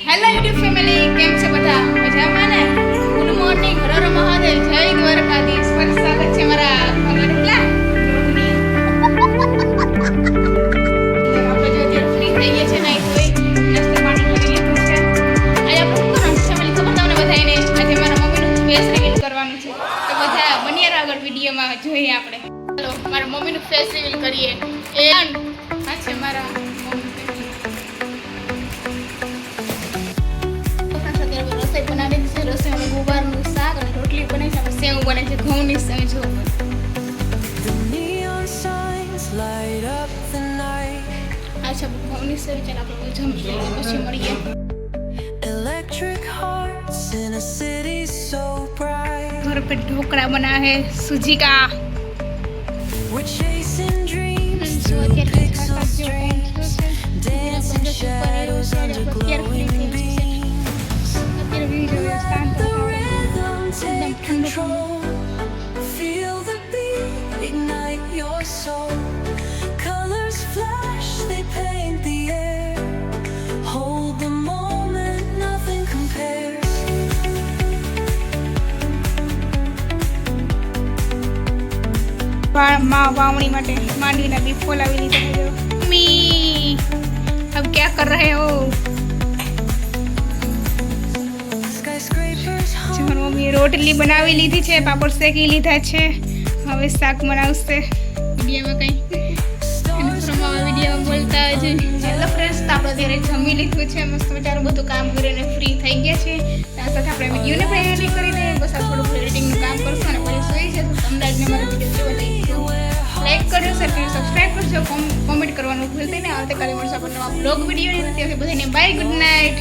Hello YouTube family, કેમ છે બધા? મજામાં ને? ગુડ મોર્નિંગ, હર હર મહાદેવ, જય દ્વારકાધીશ. ફરી સ્વાગત છે મારા કેટલા આપણે જો અત્યારે ફ્રી થઈ ગયા છે ને કોઈ નાસ્તો પાણી કરી લીધું છે. આજે આપણે શું કરવાનું ફેમિલી ખબર તમને બધાને? આજે મારા મમ્મીનું ફેસ રિવીલ કરવાનું છે, તો બધા બન્યા રહો આગળ વિડીયોમાં. જોઈએ આપણે. ચાલો મારા મમ્મીનું ફેસ રિવીલ કરીએ. એ આ છે મારા બનાવી છે. રસોઈમાં ગુવારનું શાક અને રોટલી બને છે. સેવ બને છે, ઘઉંની સેવ. જો અચ્છા, ઘઉંની સેવ. ચાલ આપણે જમી લઈએ, પછી મળીએ. ઘર पे ઢોકળા બનાવે सूजी का. Feel the beat, ignite your soul. Colors flash, they paint the air. Hold the moment, nothing compares. वावणी માટે માંડીના બી ફોલાવી લીધા છે. મમ્મી अब क्या कर रहे हो? મમ્મી રોટલી બનાવી લીધી છે, પાપડ શેકી લીધા છે, હવે શાક બનાવશે. વિડીયોમાં બોલતા જ. હેલો ફ્રેન્ડ્સ, તો આપણે અત્યારે જમી લીધું છે, મસ્ત મજાનું બધું કામ કરીને ફ્રી થઈ ગયા છે. ત્યાં સાથે આપણે વિડીયોને પણ એડિટ કરીને બસ આ થોડુંક એડિટિંગનું કામ કરશું અને પછી સુઈ જશું. તમને આજનો મારો વિડીયો કેવો લાગ્યો લાઈક કરજો, શેર કરજો, સબસ્ક્રાઈબ કરજો, કોમેન્ટ કરવાનું ભૂલતા નહીં. આવતીકાલે મળશે આપણે નવા બ્લોગ વિડીયોની. ત્યાંથી બધાને બાય, ગુડ નાઇટ.